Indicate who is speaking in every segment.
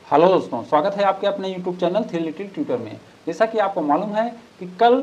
Speaker 1: Hello दोस्तों, स्वागत है आपके अपने YouTube channel three little tutor में। जैसा कि आपको मालूम है कि कल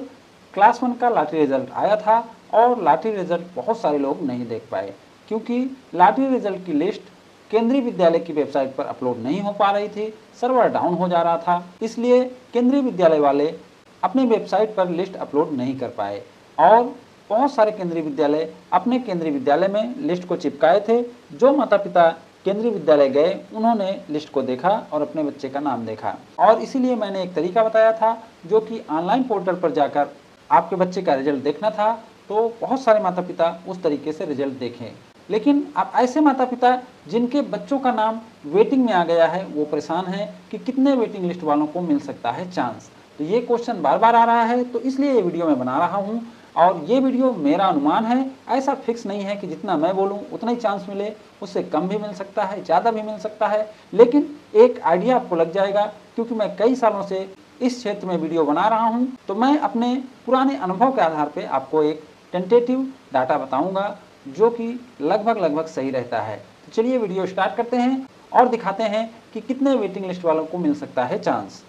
Speaker 1: क्लास 1 का लॉटरी रिजल्ट आया था और लॉटरी रिजल्ट बहुत सारे लोग नहीं देख पाए क्योंकि लॉटरी रिजल्ट की लिस्ट केंद्रीय विद्यालय की वेबसाइट पर अपलोड नहीं हो पा रही थी, सर्वर डाउन हो जा रहा था। इसलिए केंद्रीय विद्यालय वाले अपने वेबसाइट पर लिस्ट अपलोड नहीं कर पाए और बहुत सारे केंद्रीय विद्यालय अपने केंद्रीय विद्यालय में लिस्ट को चिपकाए थे। जो माता पिता केंद्रीय विद्यालय गए उन्होंने लिस्ट को देखा और अपने बच्चे का नाम देखा और इसीलिए मैंने एक तरीका बताया था जो कि ऑनलाइन पोर्टल पर जाकर आपके बच्चे का रिजल्ट देखना था। तो बहुत सारे माता पिता उस तरीके से रिजल्ट देखें, लेकिन अब ऐसे माता पिता जिनके बच्चों का नाम वेटिंग में आ गया है वो परेशान हैं कि कितने वेटिंग लिस्ट वालों को मिल सकता है चांस। तो ये क्वेश्चन बार बार आ रहा है, तो इसलिए ये वीडियो मैं बना रहा हूँ। और ये वीडियो मेरा अनुमान है, ऐसा फिक्स नहीं है कि जितना मैं बोलूँ उतना ही चांस मिले, उससे कम भी मिल सकता है, ज़्यादा भी मिल सकता है, लेकिन एक आइडिया आपको लग जाएगा क्योंकि मैं कई सालों से इस क्षेत्र में वीडियो बना रहा हूँ। तो मैं अपने पुराने अनुभव के आधार पर आपको एक टेंटेटिव डाटा बताऊँगा जो कि लगभग सही रहता है। तो चलिए वीडियो स्टार्ट करते हैं और दिखाते हैं कि कितने वेटिंग लिस्ट वालों को मिल सकता है चांस।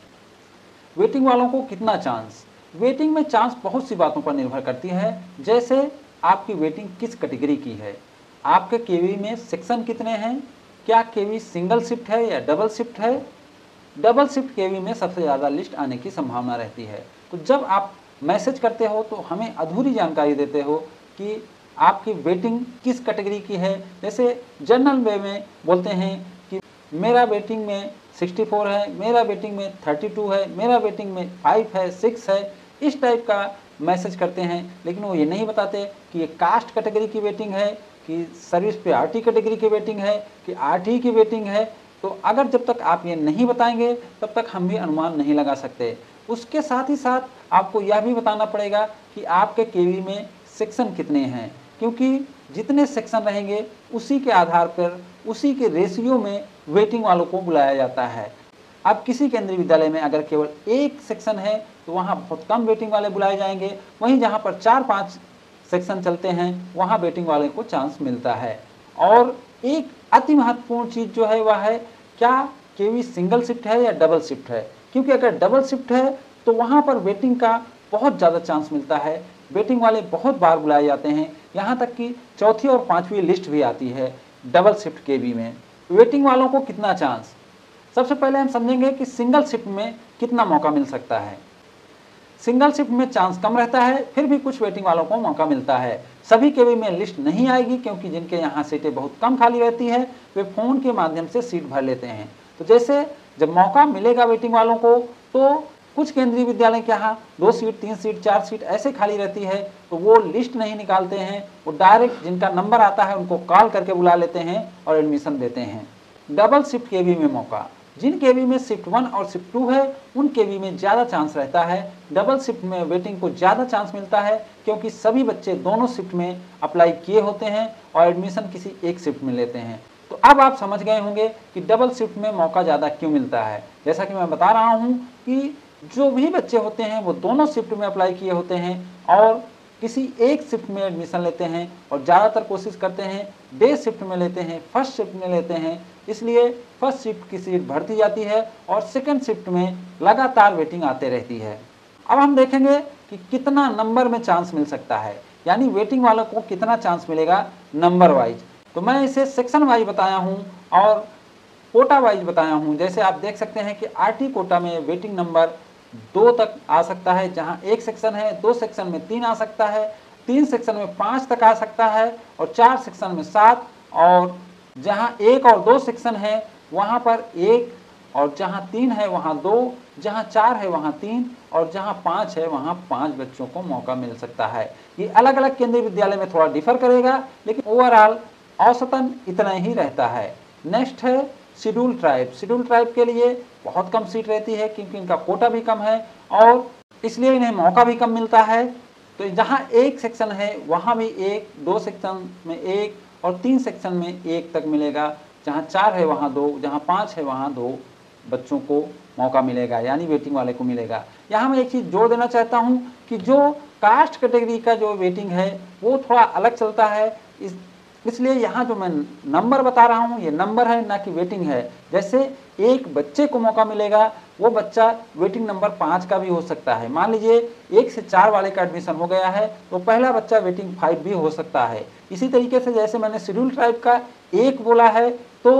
Speaker 1: वेटिंग वालों को कितना चांस? वेटिंग में चांस बहुत सी बातों पर निर्भर करती है, जैसे आपकी वेटिंग किस कैटेगरी की है, आपके केवी में सेक्शन कितने हैं, क्या केवी सिंगल शिफ्ट है या डबल शिफ्ट है। डबल शिफ्ट केवी में सबसे ज़्यादा लिस्ट आने की संभावना रहती है। तो जब आप मैसेज करते हो तो हमें अधूरी जानकारी देते हो कि आपकी वेटिंग किस कैटेगरी की है। जैसे जनरल वे में बोलते हैं कि मेरा वेटिंग में 64 है, मेरा वेटिंग में 32 है, मेरा वेटिंग में 5 है, 6 है, इस टाइप का मैसेज करते हैं। लेकिन वो ये नहीं बताते कि ये कास्ट कैटेगरी की वेटिंग है कि सर्विस पे आरटी कैटेगरी की वेटिंग है कि आरटी की वेटिंग है। तो अगर जब तक आप ये नहीं बताएंगे तब तक हम भी अनुमान नहीं लगा सकते। उसके साथ ही साथ आपको यह भी बताना पड़ेगा कि आपके केवी में सेक्शन कितने हैं, क्योंकि जितने सेक्शन रहेंगे उसी के आधार पर, उसी के रेशियो में वेटिंग वालों को बुलाया जाता है। अब किसी केंद्रीय विद्यालय में अगर केवल एक सेक्शन है तो वहाँ बहुत कम वेटिंग वाले बुलाए जाएंगे, वहीं जहाँ पर 4-5 सेक्शन चलते हैं वहाँ वेटिंग वाले को चांस मिलता है। और एक अति महत्वपूर्ण चीज़ जो है वह है क्या केवी सिंगल शिफ्ट है या डबल शिफ्ट है, क्योंकि अगर डबल शिफ्ट है तो वहाँ पर वेटिंग का बहुत ज़्यादा चांस मिलता है। वेटिंग वाले बहुत बार बुलाए जाते हैं, यहाँ तक कि चौथी और 5वीं लिस्ट भी आती है डबल शिफ्ट केवी में। वेटिंग वालों को कितना चांस? सबसे पहले हम समझेंगे कि सिंगल शिफ्ट में कितना मौका मिल सकता है। सिंगल शिफ्ट में चांस कम रहता है, फिर भी कुछ वेटिंग वालों को मौका मिलता है। सभी केवी में लिस्ट नहीं आएगी क्योंकि जिनके यहाँ सीटें बहुत कम खाली रहती है वे फ़ोन के माध्यम से सीट भर लेते हैं। तो जैसे जब मौका मिलेगा वेटिंग वालों को तो कुछ केंद्रीय विद्यालय के यहाँ 2 सीट, 3 सीट, 4 सीट ऐसे खाली रहती है, तो वो लिस्ट नहीं निकालते हैं, वो डायरेक्ट जिनका नंबर आता है उनको कॉल करके बुला लेते हैं और एडमिशन देते हैं। डबल शिफ्ट केवी में मौका, जिन केवी में शिफ्ट 1 और शिफ्ट 2 है उन केवी में ज़्यादा चांस रहता है। डबल शिफ्ट में वेटिंग को ज़्यादा चांस मिलता है क्योंकि सभी बच्चे दोनों शिफ्ट में अप्लाई किए होते हैं और एडमिशन किसी एक शिफ्ट में लेते हैं। तो अब आप समझ गए होंगे कि डबल शिफ्ट में मौका ज़्यादा क्यों मिलता है। जैसा कि मैं बता रहा हूँ कि जो भी बच्चे होते हैं वो दोनों शिफ्ट में अप्लाई किए होते हैं और किसी एक शिफ्ट में एडमिशन लेते हैं और ज़्यादातर कोशिश करते हैं डे शिफ्ट में लेते हैं, फर्स्ट शिफ्ट में लेते हैं। इसलिए फर्स्ट शिफ्ट की सीट भरती जाती है और सेकंड शिफ्ट में लगातार वेटिंग आते रहती है। अब हम देखेंगे कि कितना नंबर में चांस मिल सकता है, यानी वेटिंग वालों को कितना चांस मिलेगा नंबर वाइज। तो मैं इसे सेक्शन वाइज बताया हूँ और कोटा वाइज बताया हूँ। जैसे आप देख सकते हैं कि आरटी कोटा में वेटिंग नंबर 2 तक आ सकता है, जहां एक सेक्शन है, 2 सेक्शन में 3 आ सकता है, 3 सेक्शन में 5 तक आ सकता है और 4 सेक्शन में 7, और जहां 1 और 2 सेक्शन है वहां पर 1, और जहां 3 है वहां 2, जहां 4 है वहां 3 और जहां 5 है वहां 5 बच्चों को मौका मिल सकता है। ये अलग अलग केंद्रीय विद्यालय में थोड़ा डिफर करेगा, लेकिन ओवरऑल औसतन इतना ही रहता है। नेक्स्ट है शेड्यूल ट्राइब। शेड्यूल ट्राइब के लिए बहुत कम सीट रहती है क्योंकि इनका कोटा भी कम है और इसलिए इन्हें मौका भी कम मिलता है। तो जहां एक सेक्शन है वहां भी 1, 2 सेक्शन में 1 और 3 सेक्शन में 1 तक मिलेगा, जहां 4 है वहां 2, जहां 5 है वहां 2 बच्चों को मौका मिलेगा, यानी वेटिंग वाले को मिलेगा। यहाँ मैं एक चीज़ जोड़ देना चाहता हूँ कि जो कास्ट कैटेगरी का जो वेटिंग है वो थोड़ा अलग चलता है। इस इसलिए यहाँ जो मैं नंबर बता रहा हूँ ये नंबर है, ना कि वेटिंग है। जैसे एक बच्चे को मौका मिलेगा, वो बच्चा वेटिंग नंबर 5 का भी हो सकता है। मान लीजिए 1 से 4 वाले का एडमिशन हो गया है तो पहला बच्चा वेटिंग 5 भी हो सकता है। इसी तरीके से जैसे मैंने शेड्यूल ट्राइब का 1 बोला है तो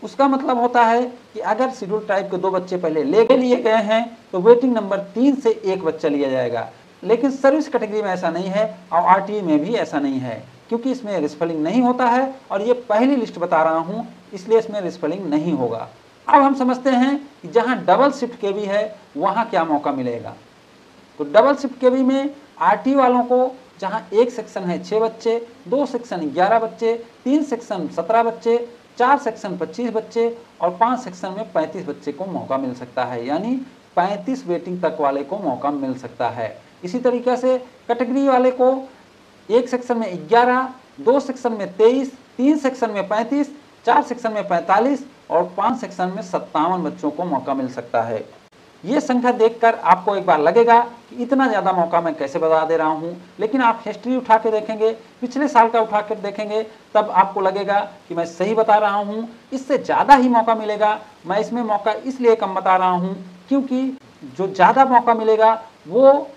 Speaker 1: उसका मतलब होता है कि अगर शेड्यूल ट्राइब के 2 बच्चे पहले ले लिए गए हैं तो वेटिंग नंबर 3 से 1 बच्चा लिया जाएगा। लेकिन सर्विस कैटेगरी में ऐसा नहीं है और आरटीई में भी ऐसा नहीं है, क्योंकि इसमें रिस्फलिंग नहीं होता है और ये पहली लिस्ट बता रहा हूँ, इसलिए इसमें रिस्फलिंग नहीं होगा। अब हम समझते हैं कि जहाँ डबल शिफ्ट केवी है वहाँ क्या मौका मिलेगा। तो डबल शिफ्ट केवी में आरटी वालों को जहाँ एक सेक्शन है 6 बच्चे, 2 सेक्शन 11 बच्चे, 3 सेक्शन 17 बच्चे, 4 सेक्शन 25 बच्चे और 5 सेक्शन में 35 बच्चे को मौका मिल सकता है, यानी 35 वेटिंग तक वाले को मौका मिल सकता है। इसी तरीके से कैटेगरी वाले को एक सेक्शन में 11, 2 सेक्शन में 23, 3 सेक्शन में 35, 4 सेक्शन में 45 और 5 सेक्शन में 57 बच्चों को मौका मिल सकता है। ये संख्या देखकर आपको एक बार लगेगा कि इतना ज़्यादा मौका मैं कैसे बता दे रहा हूँ, लेकिन आप हिस्ट्री उठा के देखेंगे, पिछले साल का उठा कर देखेंगे, तब आपको लगेगा कि मैं सही बता रहा हूँ। इससे ज़्यादा ही मौका मिलेगा। मैं इसमें मौका इसलिए कम बता रहा हूँ क्योंकि जो ज़्यादा मौका मिलेगा वो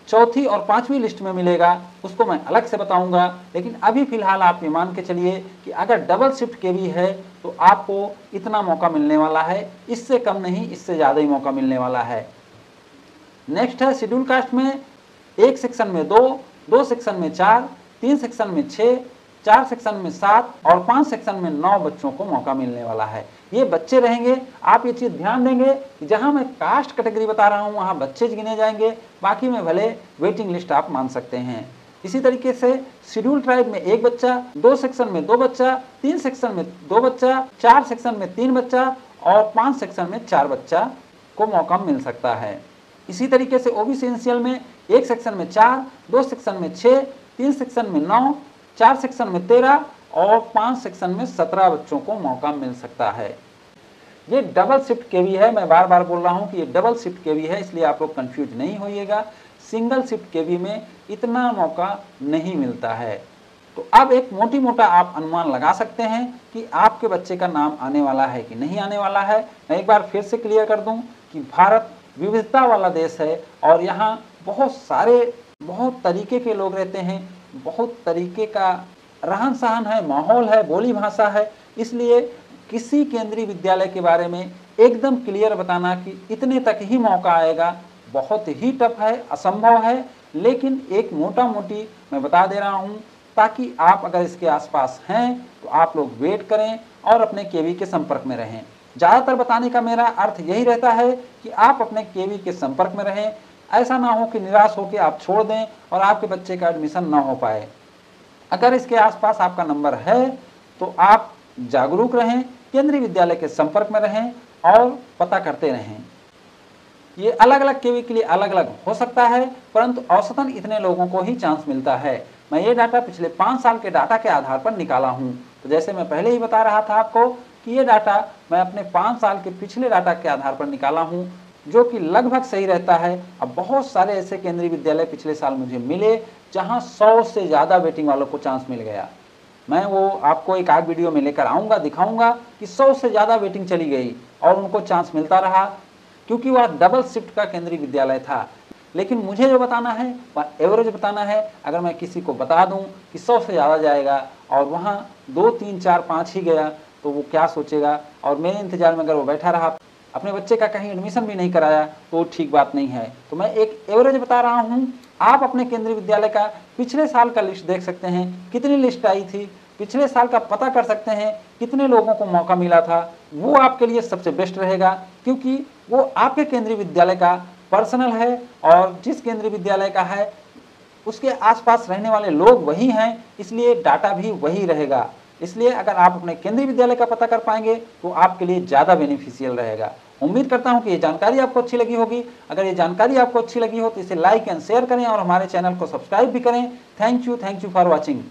Speaker 1: चौथी और 5वीं लिस्ट में मिलेगा, उसको मैं अलग से बताऊंगा। लेकिन अभी फिलहाल आप ये मान के चलिए कि अगर डबल शिफ्ट केवी है तो आपको इतना मौका मिलने वाला है, इससे कम नहीं, इससे ज़्यादा ही मौका मिलने वाला है। नेक्स्ट है शेड्यूल कास्ट में एक सेक्शन में 2, 2 सेक्शन में 4, 3 सेक्शन में 6, 4 सेक्शन में 7 और 5 सेक्शन में 9 बच्चों को मौका मिलने वाला है। ये बच्चे रहेंगे। आप ये चीज़ ध्यान देंगे कि जहां मैं कास्ट कैटेगरी बता रहा हूं वहां बच्चे गिने जाएंगे, बाकी में भले वेटिंग लिस्ट आप मान सकते हैं। इसी तरीके से शेड्यूल ट्राइब में 1 बच्चा, 2 सेक्शन में 2 बच्चा, 3 सेक्शन में 2 बच्चा, 4 सेक्शन में 3 बच्चा और 5 सेक्शन में 4 बच्चा को मौका मिल सकता है। इसी तरीके से ओबीसी एनसीएल में 1 सेक्शन में 4, 2 सेक्शन में 6, 3 सेक्शन में 9, 4 सेक्शन में 13 और 5 सेक्शन में 17 बच्चों को मौका मिल सकता है। ये डबल शिफ्ट केवी है। मैं बार बार बोल रहा हूँ कि ये डबल शिफ्ट केवी है, इसलिए आप लोग कंफ्यूज नहीं होइएगा। सिंगल शिफ्ट केवी में इतना मौका नहीं मिलता है। तो अब एक मोटी मोटा आप अनुमान लगा सकते हैं कि आपके बच्चे का नाम आने वाला है कि नहीं आने वाला है। मैं एक बार फिर से क्लियर कर दूं कि भारत विविधता वाला देश है और यहाँ बहुत तरीके के लोग रहते हैं, बहुत तरीके का रहन सहन है, माहौल है, बोली भाषा है। इसलिए किसी केंद्रीय विद्यालय के बारे में एकदम क्लियर बताना कि इतने तक ही मौका आएगा बहुत ही टफ है, असंभव है। लेकिन एक मोटा मोटी मैं बता दे रहा हूँ ताकि आप अगर इसके आसपास हैं तो आप लोग वेट करें और अपने केवी के संपर्क में रहें। ज़्यादातर बताने का मेरा अर्थ यही रहता है कि आप अपने केवी के संपर्क में रहें। ऐसा ना हो कि निराश होकर आप छोड़ दें और आपके बच्चे का एडमिशन ना हो पाए। अगर इसके आसपास आपका नंबर है तो आप जागरूक रहें, केंद्रीय विद्यालय के संपर्क में रहें और पता करते रहें। ये अलग अलग केवी के लिए अलग अलग हो सकता है, परंतु औसतन इतने लोगों को ही चांस मिलता है। मैं ये डाटा पिछले 5 साल के डाटा के आधार पर निकाला हूँ। तो जैसे मैं पहले ही बता रहा था आपको कि ये डाटा मैं अपने 5 साल के पिछले डाटा के आधार पर निकाला हूँ, जो कि लगभग सही रहता है। अब बहुत सारे ऐसे केंद्रीय विद्यालय पिछले साल मुझे मिले जहाँ 100 से ज़्यादा वेटिंग वालों को चांस मिल गया। मैं वो आपको एक आध वीडियो में लेकर आऊँगा, दिखाऊँगा कि 100 से ज़्यादा वेटिंग चली गई और उनको चांस मिलता रहा, क्योंकि वह डबल शिफ्ट का केंद्रीय विद्यालय था। लेकिन मुझे जो बताना है वह एवरेज बताना है। अगर मैं किसी को बता दूं कि 100 से ज़्यादा जाएगा और वहाँ 2, 3, 4, 5 ही गया तो वो क्या सोचेगा, और मेरे इंतजार में अगर वो बैठा रहा, अपने बच्चे का कहीं एडमिशन भी नहीं कराया, तो वो ठीक बात नहीं है। तो मैं एक एवरेज बता रहा हूँ। आप अपने केंद्रीय विद्यालय का पिछले साल का लिस्ट देख सकते हैं, कितनी लिस्ट आई थी, पिछले साल का पता कर सकते हैं कितने लोगों को मौका मिला था। वो आपके लिए सबसे बेस्ट रहेगा, क्योंकि वो आपके केंद्रीय विद्यालय का पर्सनल है और जिस केंद्रीय विद्यालय का है उसके आसपास रहने वाले लोग वही हैं, इसलिए डाटा भी वही रहेगा। इसलिए अगर आप अपने केंद्रीय विद्यालय का पता कर पाएंगे तो आपके लिए ज़्यादा बेनिफिशियल रहेगा। उम्मीद करता हूं कि ये जानकारी आपको अच्छी लगी होगी। अगर ये जानकारी आपको अच्छी लगी हो तो इसे लाइक एंड शेयर करें और हमारे चैनल को सब्सक्राइब भी करें। Thank you for watching.